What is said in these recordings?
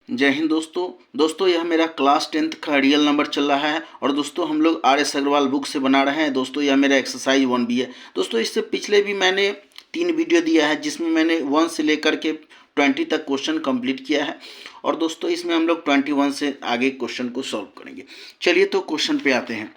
जय हिंद दोस्तों यह मेरा क्लास 10th का रियल नंबर चल रहा है और दोस्तों हम लोग RS अग्रवाल बुक से बना रहे हैं। दोस्तों यह मेरा एक्सरसाइज 1 भी है। दोस्तों इससे पिछले भी मैंने 3 वीडियो दिया है जिसमें मैंने 1 से लेकर के 20 तक क्वेश्चन कंप्लीट किया है और दोस्तों इसमें हम लोग 21 से आगे क्वेश्चन को सॉल्व करेंगे। चलिए तो क्वेश्चन पे आते हैं।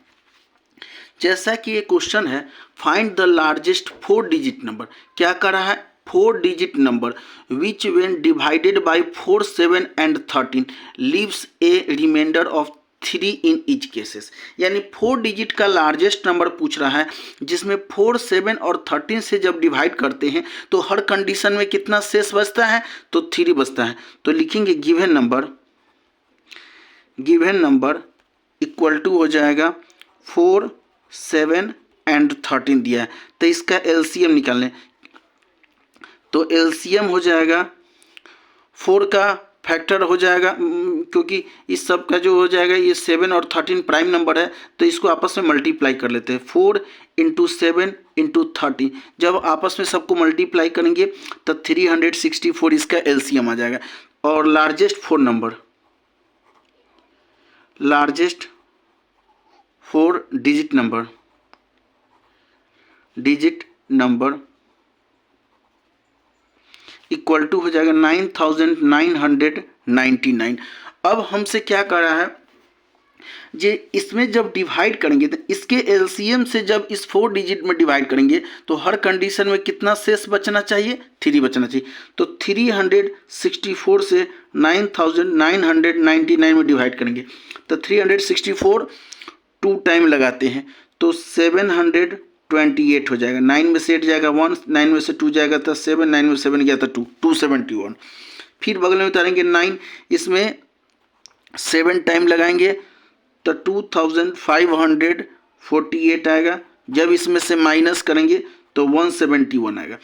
जैसा कि ये क्वेश्चन है, find the largest 4 digit number. क्या कर रहा है? 4 digit number which when divided by 4, 7 and 13 leaves a reminder of 3 in each cases. यानी 4 डिजिट का लार्जेस्ट नंबर पूछ रहा है जिसमें 4, 7 और 13 से जब डिवाइड करते हैं तो हर कंडीशन में कितना शेष बचता है? तो 3 बचता है। तो लिखेंगे गिवन नंबर इक्वल टू हो जाएगा 4, 7 एंड 13 दिया है। तो इसका एलसीएम निकाल लें। तो एलसीएम हो जाएगा 4 का फैक्टर हो जाएगा, क्योंकि इस सब का जो हो जाएगा ये 7 और 13 प्राइम नंबर है तो इसको आपस में मल्टीप्लाई कर लेते हैं। 4 इंटू 7 इंटू 30 जब आपस में सबको मल्टीप्लाई करेंगे तो 364 इसका एलसीएम आ जाएगा। और largest 4 digit number equal to हो जाएगा 9999। अब हमसे क्या कर रहा है, जे इसमें जब डिवाइड करेंगे तो इसके एलसीएम से जब इस 4 डिजिट में डिवाइड करेंगे तो हर कंडीशन में कितना शेष बचना चाहिए? 3 बचना चाहिए। तो 364 से 9999 में डिवाइड करेंगे तो 364 2 टाइम लगाते हैं तो 728 हो जाएगा। 9 में से 8 जाएगा 1, 9 में से 2 जाएगा तो 7, 9 में 7 गया तो 2, 271। फिर बगल में उतारेंगे 9, इसमें 7 टाइम लगाएंगे तो 2548 आएगा। जब इसमें से माइनस करेंगे तो 171 आएगा।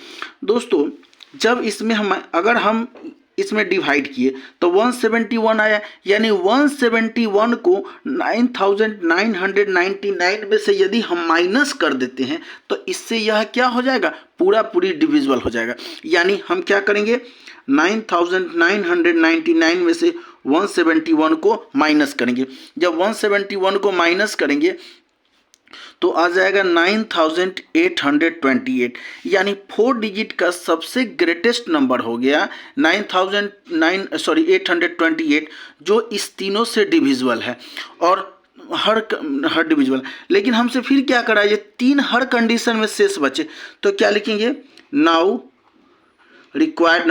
दोस्तों जब इसमें अगर हम इसमें डिवाइड किए तो 171 आया, यानी 171 को 9999 में से यदि हम माइनस कर देते हैं तो इससे यह क्या हो जाएगा? पूरी डिविजिबल हो जाएगा। यानी हम क्या करेंगे, 9999 में से 171 को माइनस करेंगे। जब 171 को माइनस करेंगे तो आ जाएगा 9828, यानी 4 डिजिट का सबसे ग्रेटेस्ट नंबर हो गया 828, जो इस तीनों से डिविजिबल है और हर डिविजिबल। लेकिन हमसे फिर क्या करा, ये 3 हर कंडीशन में शेष बचे तो क्या लिखेंगे? नाउ रिक्वायर्ड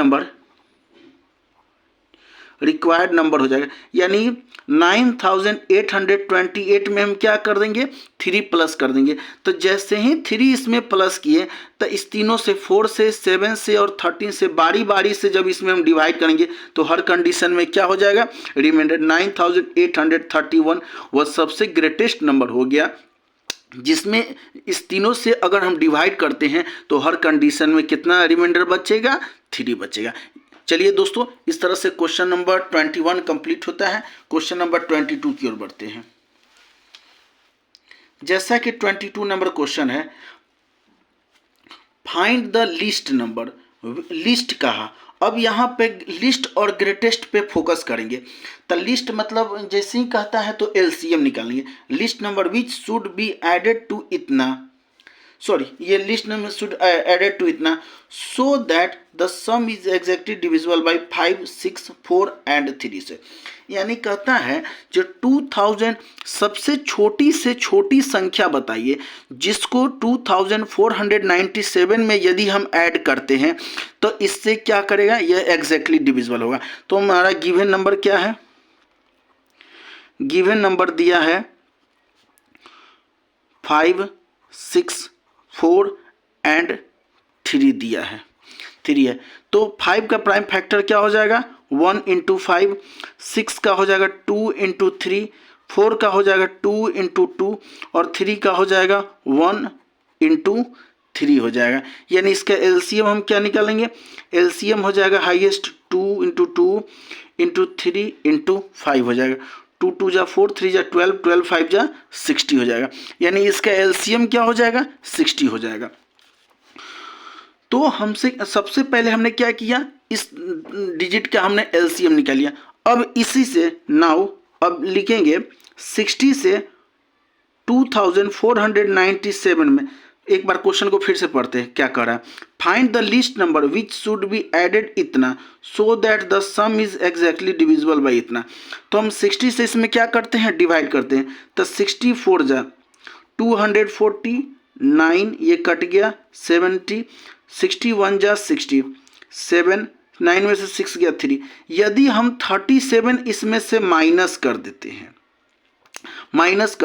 नंबर हो जाएगा। यानी 9828 में हम क्या कर देंगे? 3 प्लस कर देंगे। तो जैसे ही 3 इसमें प्लस किए तो इस तीनों से 4 से 7 से और 13 से बारी से जब इसमें हम डिवाइड करेंगे तो हर कंडीशन में क्या हो जाएगा? रिमाइंडर 9831 वह सबसे ग्रेटेस्ट नंबर हो गया जिसमें इस तीनों से अगर हम डिवाइड करते हैं तो हर कंडीशन में कितना रिमाइंडर बचेगा? 3 बचेगा। चलिए दोस्तों, इस तरह से क्वेश्चन नंबर 21 कंप्लीट होता है। क्वेश्चन नंबर 22 की ओर बढ़ते हैं। जैसा कि 22 नंबर क्वेश्चन है, find the least number. List कहा, अब यहाँ पे लिस्ट और ग्रेटेस्ट पे फोकस करेंगे। तो लिस्ट मतलब जैसे ही कहता है तो एलसीएम निकालेंगे। Least number which should be added to इतना, ये least number should added to इतना so that the sum is exactly divisible by 5, 6, 4 and 3 से। यानी कहता है जो 2000 सबसे छोटी से छोटी संख्या बताइए जिसको 2497 में यदि हम ऐड करते हैं तो इससे क्या करेगा? यह एग्जैक्टली डिविजिबल होगा। तो हमारा गिवन नंबर क्या है? गिवन नंबर दिया है 5, 6, 4 एंड 3 दिया है, 3 है। तो 5 का प्राइम फैक्टर क्या हो जाएगा? 1 इंटू 5, 6 का हो जाएगा 2 इंटू 3, 4 का हो जाएगा 2 इंटू 2 और 3 का हो जाएगा 1 इंटू 3 हो जाएगा। यानी इसका एलसीएम हम क्या निकालेंगे? एलसीएम हो जाएगा हाईएस्ट 2 इंटू 2 इंटू 3 इंटू 5 हो जाएगा। 2 2 जा 4, 3 जा 12, 12 5 जा 60 हो जाएगा। यानी इसका एलसीएम क्या हो जाएगा? 60 हो जाएगा। तो हमसे सबसे पहले हमने क्या किया, इस डिजिट का हमने एलसीएम निकाल लिया। अब इसी से नाउ अब लिखेंगे 60 से 2497 में। एक बार क्वेश्चन को फिर से पढ़ते हैं, क्या कह रहा है, find the least number which should be added इतना so that the sum is exactly divisible by इतना। तो हम 60 से इसमें क्या करते हैं, डिवाइड करते हैं। तो 64 जा 249, ये कट गया 70, 61 जा 60, 7 9 में से 6 गया 3। यदि हम 37 इसमें से माइनस कर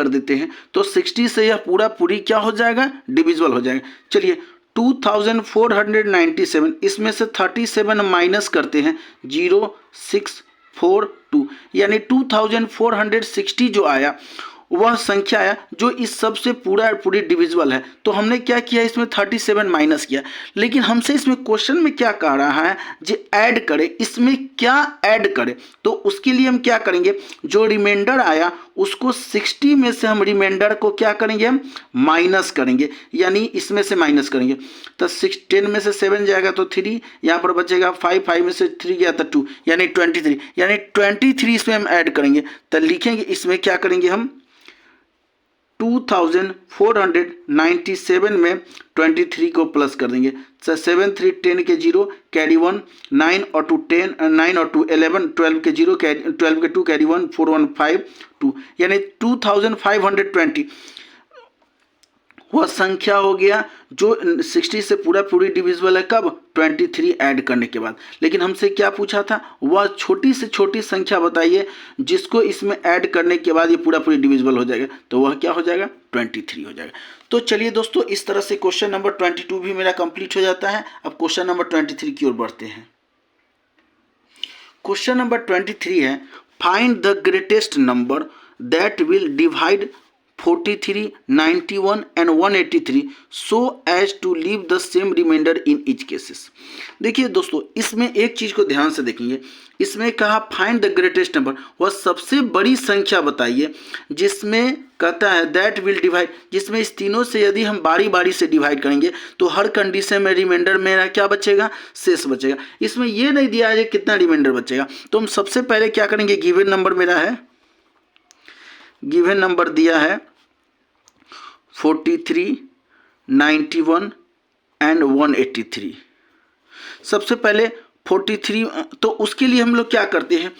देते हैं तो 60 से यह पूरी क्या हो जाएगा, डिविजिबल हो जाएगा। चलिए 2497 इसमें से 37 माइनस करते हैं 0642, यानी 2460 जो आया वह संख्या आया जो इस सबसे पूरी डिविजिबल है। तो हमने क्या किया, इसमें 37 माइनस किया। लेकिन हमसे इसमें क्वेश्चन में क्या कह रहा है, जो ऐड करे, इसमें क्या ऐड करे, तो उसके लिए हम क्या करेंगे, जो रिमाइंडर आया उसको 60 में से हम रिमाइंडर को क्या करेंगे, हम माइनस करेंगे, यानी इसमें से माइनस करेंगे। तो 10 में से 7 जाएगा तो 3, यहाँ पर बचेगा 5 में से 3 गया तो 2, यानी 23, यानी 23 इसमें हम ऐड करेंगे। तो लिखेंगे इसमें क्या करेंगे, हम 2497 में 23 को प्लस कर देंगे। 7 3 10 के 0 कैरी 1, 9 और 2 10, 9 और 2 11, 12 के 0 12 के 2 कैरी 1, 4 1 5 2, यानी 2520 वह संख्या हो गया जो 60 से पूरी डिविजिबल है। कब, 23 ऐड करने के बाद। लेकिन हमसे क्या पूछा था, वह छोटी से छोटी संख्या बताइए जिसको इसमें ऐड करने के बाद ये पूरी डिविजिबल हो जाएगा। तो वह क्या हो जाएगा, 23 हो जाएगा। तो चलिए दोस्तों, इस तरह से क्वेश्चन नंबर 22 भी मेरा कंप्लीट हो जाता है। अब क्वेश्चन नंबर 23 की ओर बढ़ते हैं। क्वेश्चन नंबर 23 है, find the greatest number that will divide 43, 91 and 183 so as to leave the same remainder in each cases। देखिए दोस्तों, इसमें एक चीज को ध्यान से देखेंगे। इसमें कहा फाइंड द ग्रेटेस्ट नंबर, वह सबसे बड़ी संख्या बताइए जिसमें कहता है दैट विल डिवाइड, जिसमें इस तीनों से यदि हम बारी बारी से डिवाइड करेंगे तो हर कंडीशन में रिमाइंडर मेरा क्या बचेगा, शेष बचेगा। इसमें यह नहीं दिया है कितना रिमाइंडर बचेगा। तो हम सबसे पहले क्या करेंगे, गिवन नंबर मेरा है, गिवन नंबर दिया है 43, 91 एंड 183। सबसे पहले 43, तो उसके लिए हम लोग क्या करते हैं,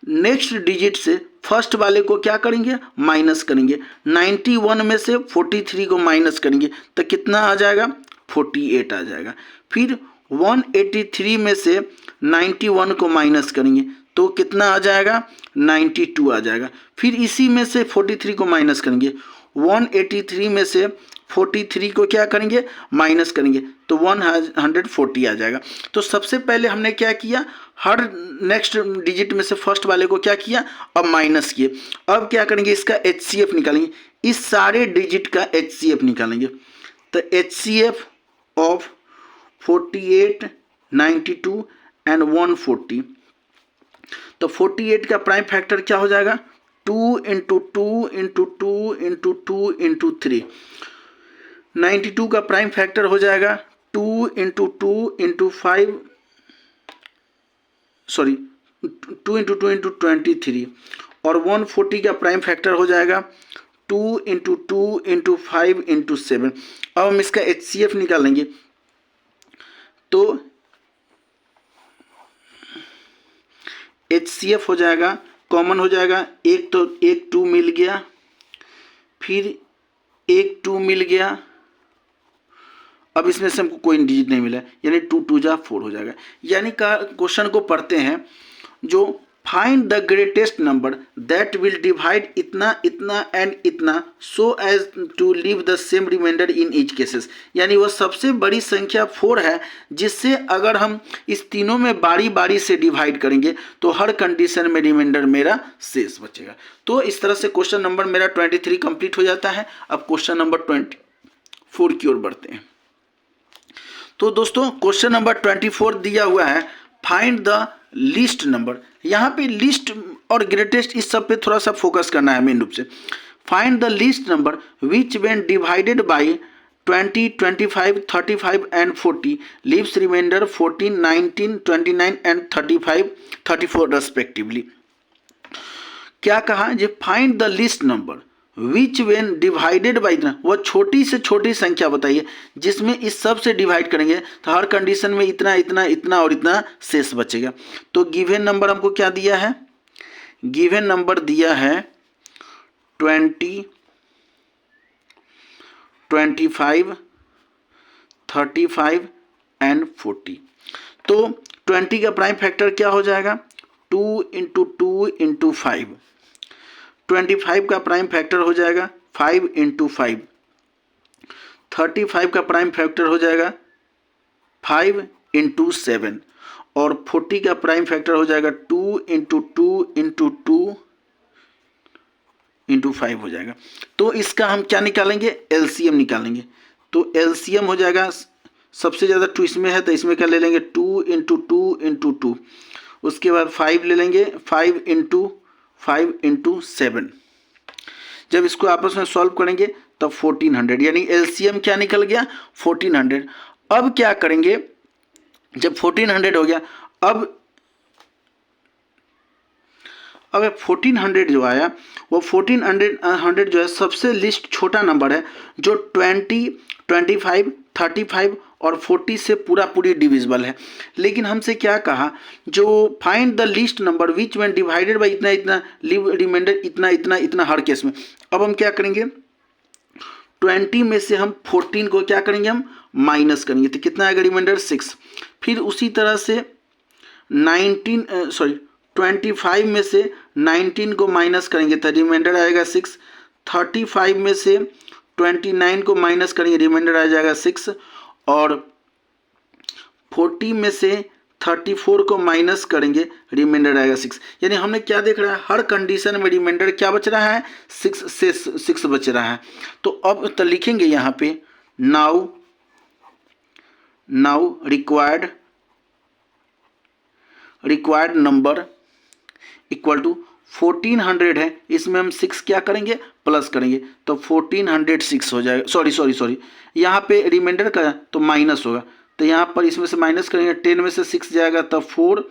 नेक्स्ट डिजिट से फर्स्ट वाले को क्या करेंगे, माइनस करेंगे। 91 में से 43 को माइनस करेंगे तो कितना आ जाएगा, 48 आ जाएगा। फिर 183 में से 91 को माइनस करेंगे तो कितना आ जाएगा, 92 आ जाएगा। फिर इसी में से 43 को माइनस करेंगे, 183 में से 43 को क्या करेंगे, माइनस करेंगे तो 140 आ जाएगा। तो सबसे पहले हमने क्या किया, हर नेक्स्ट डिजिट में से फर्स्ट वाले को क्या किया, अब माइनस किए। अब क्या करेंगे, इसका HCF निकालेंगे, इस सारे डिजिट का HCF निकालेंगे। तो HCF ऑफ 48, 92 एंड 140, तो 48 का प्राइम फैक्टर क्या हो जाएगा, 2 इंटू 2 इंटू 2 इंटू 2 इंटू 3। 92 का प्राइम फैक्टर हो जाएगा 2 into 2 into 5, sorry 2 into 2 into 23। और 140 का प्राइम फैक्टर हो जाएगा 2 इंटू 2 इंटू 5 इंटू 7। अब हम इसका HCF निकालेंगे तो HCF हो जाएगा, कॉमन हो जाएगा, एक तो एक 2 मिल गया, फिर एक 2 मिल गया। अब इसमें से हमको कोई डिजिट नहीं मिला, यानी 2 2 जा 4 हो जाएगा। यानी का क्वेश्चन को पढ़ते हैं, जो find the greatest number that will divide इतना इतना एंड इतना so as to leave the same reminder in each cases, यानी वह सबसे बड़ी संख्या 4 है जिससे अगर हम इस तीनों में बारी बारी से डिवाइड करेंगे तो हर कंडीशन में रिमाइंडर मेरा शेष बचेगा। तो इस तरह से क्वेश्चन नंबर मेरा 23 कंप्लीट हो जाता है। अब क्वेश्चन नंबर 24 की ओर बढ़ते हैं। तो दोस्तों, क्वेश्चन नंबर 24 दिया हुआ है, फाइंड द लिस्ट नंबर। यहाँ पे लिस्ट और ग्रेटेस्ट इस सब पे थोड़ा सा फोकस करना है मेन रूप से। Find the least number which when divided bye 20, 25, 35 and 40 leaves remainder 14, 19, 29 and 35, 34 respectively. क्या कहा, जे find the least number which when divided by इतना, वह छोटी से छोटी संख्या बताइए जिसमें इस सब से डिवाइड करेंगे तो हर कंडीशन में इतना इतना इतना और इतना शेष बचेगा। तो गिवन नंबर हमको क्या दिया है, गिवन नंबर दिया है 20, 25, 35 एंड 40। तो 20 का प्राइम फैक्टर क्या हो जाएगा, 2 इंटू 2 इंटू 5। 25 का प्राइम फैक्टर हो जाएगा 5 इंटू 5। 35 का प्राइम फैक्टर हो जाएगा 5 इंटू 7 और 40 का प्राइम फैक्टर हो जाएगा 2 इंटू 2 इंटू 2 इंटू 5 हो जाएगा। तो इसका हम क्या निकालेंगे, एलसीएम निकालेंगे। तो एलसीएम हो जाएगा, सबसे ज़्यादा 2 इसमें है तो इसमें क्या ले लेंगे 2 इंटू 2 इंटू 2, उसके बाद 5 ले लेंगे 5 इंटू 7। जब इसको आपस में सॉल्व करेंगे तब 1400, यानी एलसीएम क्या निकल गया 1400। अब क्या करेंगे, जब 1400 हो गया, अब 1400 जो आया वो 1400 जो है सबसे लिस्ट छोटा नंबर है जो 20, 25, 35 और 40 से पूरी डिविजिबल है। लेकिन हमसे क्या कहा, जो find the least number which when divided by इतना इतना लीव रिमाइंडर इतना इतना इतना हर केस में। अब हम क्या करेंगे, 20 में से हम 14 को क्या करेंगे, हम माइनस करेंगे तो कितना आएगा रिमाइंडर 6। फिर उसी तरह से 25 में से 19 को माइनस करेंगे तो रिमाइंडर आएगा 6। 35 में से 29 को माइनस करेंगे रिमाइंडर आ जाएगा 6 और 40 में से 34 को माइनस करेंगे रिमाइंडर आएगा 6। यानी हमने क्या देख रहा है, हर कंडीशन में रिमाइंडर क्या बच रहा है 6 से 6 बच रहा है। तो अब तो लिखेंगे यहाँ पे now required number equal to 1400 है, इसमें हम 6 क्या करेंगे प्लस करेंगे तो 1406 हो जाएगा। सॉरी यहाँ पे रिमाइंडर का तो माइनस होगा तो यहाँ पर इसमें से माइनस करेंगे, 10 में से 6 जाएगा तब 4,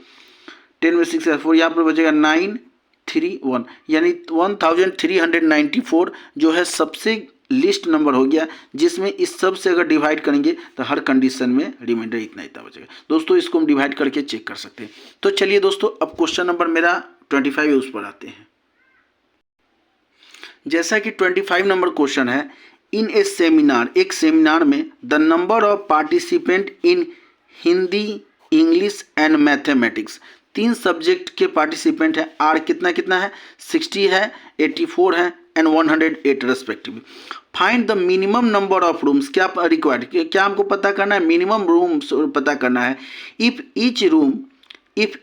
10 में 6 4, यहाँ पर बचेगा 931, यानी 1394 जो है सबसे लिस्ट नंबर हो गया जिसमें इस सब से अगर डिवाइड करेंगे तो हर कंडीशन में रिमाइंडर इतना इतना बचेगा। दोस्तों इसको हम डिवाइड करके चेक कर सकते हैं। तो चलिए दोस्तों अब क्वेश्चन नंबर मेरा 25 है उस पर आते हैं। जैसा कि 25 नंबर क्वेश्चन है, इन ए सेमिनार, एक सेमिनार में the number of participant in Hindi, English and mathematics, 3 subject के पार्टिसिपेंट है, आर कितना कितना है 60 है, 84 है and 108 respectively. Find the minimum number of rooms, क्या रिक्वायर्ड, क्या हमको पता करना है, मिनिमम रूम्स पता करना है। If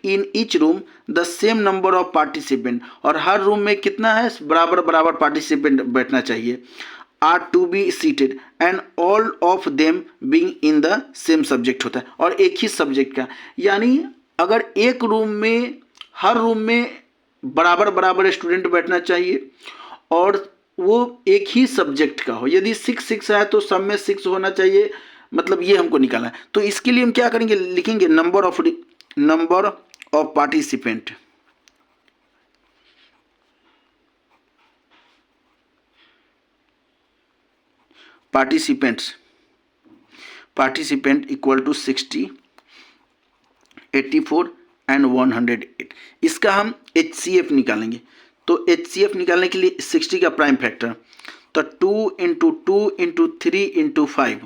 in each room the same number of participant, और हर रूम में कितना है बराबर पार्टिसिपेंट बैठना चाहिए, are to be seated and all of them being in the same subject होता है और एक ही सब्जेक्ट का। यानी अगर एक रूम में, हर रूम में बराबर स्टूडेंट बैठना चाहिए और वो एक ही सब्जेक्ट का हो। यदि 6 है तो सब में 6 होना चाहिए, मतलब ये हमको निकालना है। तो इसके लिए हम क्या करेंगे, लिखेंगे number of participant, participant equal to 60, 84 and 108। इसका हम HCF निकालेंगे। तो HCF निकालने के लिए 60 का प्राइम फैक्टर तो 2 इंटू 2 इंटू 3 इंटू 5।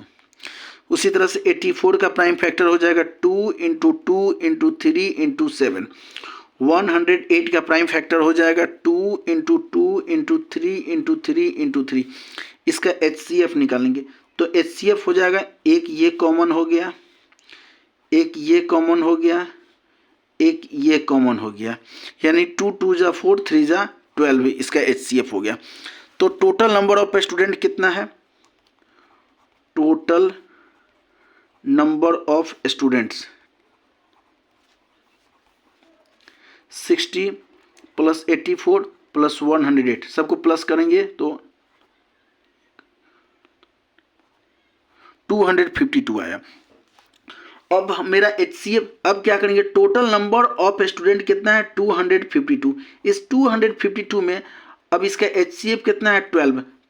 उसी तरह से 84 का प्राइम फैक्टर हो जाएगा 2 इंटू 2 इंटू 3 इंटू 7। 108 का प्राइम फैक्टर हो जाएगा 2 इंटू 2 इंटू 3 इंटू 3 इंटू 3। इसका HCF निकालेंगे तो HCF हो जाएगा, एक ये कॉमन हो गया, एक ये कॉमन हो गया, एक ये कॉमन हो गया, यानी 2 2 जा 4 3 जा 12, इसका HCF हो गया। तो टोटल नंबर ऑफ स्टूडेंट कितना है, total number of students 60 plus 84 plus 108, सबको प्लस करेंगे तो 252 आया। अब मेरा HCF, अब क्या करेंगे, टोटल नंबर ऑफ स्टूडेंट कितना है 252। इस 252 में अब इसका HCF कितना है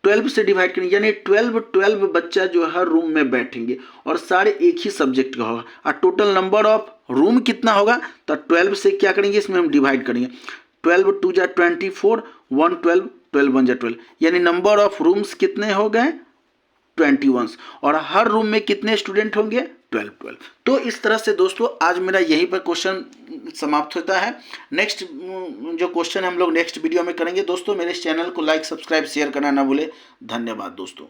12 से डिवाइड करेंगे, यानी 12 बच्चा जो हर रूम में बैठेंगे और सारे एक ही सब्जेक्ट का होगा। और टोटल नंबर ऑफ रूम कितना होगा, तो 12 से क्या करेंगे, इसमें हम डिवाइड करेंगे। 12 2 जा 24, 1 12, 12 1 जा 12, यानी नंबर ऑफ रूम्स कितने हो गए 21, और हर रूम में कितने स्टूडेंट होंगे 12। तो इस तरह से दोस्तों आज मेरा यहीं पर क्वेश्चन समाप्त होता है। नेक्स्ट जो क्वेश्चन हम लोग नेक्स्ट वीडियो में करेंगे दोस्तों। मेरे इस चैनल को लाइक सब्सक्राइब शेयर करना ना भूले। धन्यवाद दोस्तों।